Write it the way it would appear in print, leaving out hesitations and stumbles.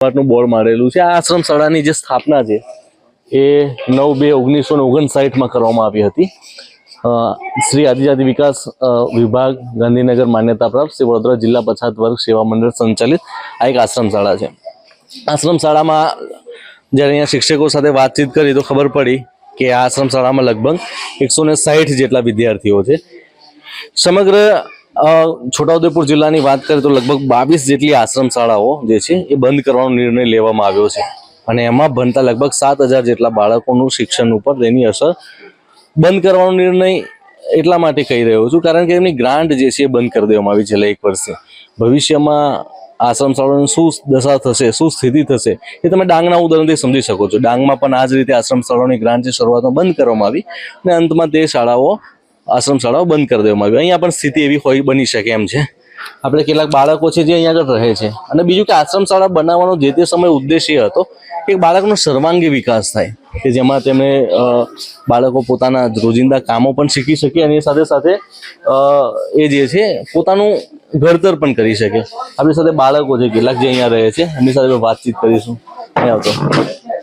Board મારેલું છે। આ આશ્રમ શાળાની જે સ્થાપના છે એ 9/2/1959 કરવામાં આવી હતી। શ્રી આદિજાતિ વિકાસ વિભાગ ગાંધીનગર માન્યતા પ્રાપ્ત શ્રી વડોદરા જિલ્લા પછાત વર્ગ સેવા મંડળ સંચાલિત આ એક આશ્રમ શાળા છે। આશ્રમ શાળામાં જ્યારે અહીંયા શિક્ષકો સાથે વાતચીત કરી તો ખબર પડી કે આ આશ્રમ શાળામાં લગભગ 160 જેટલા વિદ્યાર્થીઓ છે। સમગ્ર છોટાઉદેપુર જિલ્લાની વાત કરીએ તો લગભગ 22 જેટલી આશ્રમ શાળાઓ જે છે એ બંધ કરવાનો નિર્ણય લેવામાં આવ્યો છે અને એમાં ભણતા લગભગ 7000 જેટલા બાળકોનું શિક્ષણ ઉપર તેની અસર બંધ કરવાનો નિર્ણય એટલા માટે કહી રહ્યો છું કારણ કે એમની ગ્રાન્ટ જે છે એ બંધ કરી દેવામાં આવી છેલ્લા 1 વર્ષથી। ભવિષ્યમાં આશ્રમ શાળાઓની શું દશા થશે, શું સ્થિતિ થશે એ તમે ડાંગના ઉદાહરણથી સમજી શકો છો। ડાંગમાં પણ આ જ રીતે આશ્રમ શાળાઓની ગ્રાન્ટ જે શરૂઆતમાં બંધ કરવામાં આવી અને અંતમાં તે આશ્રમ શાળાઓ બંધ કરી દેવામાં આવી। અહીંયા પણ સ્થિતિ એવી બની શકે એમ છે। આપણે કેટલાક બાળકો છે જે અહીંયા આગળ રહે છે અને બીજું કે આશ્રમ શાળા બનાવવાનો જે તે સમય ઉદ્દેશ્ય હતો કે બાળકનો સર્વાંગી વિકાસ થાય કે જેમાં તેમણે બાળકો પોતાના રોજિંદા કામો પણ શીખી શકે અને એ સાથે સાથે એ જે છે પોતાનું ઘડતર પણ કરી શકે। આપણી સાથે બાળકો છે કેટલાક જે અહીંયા રહે છે એમની સાથે વાતચીત કરીશું। અહીંયા આવતો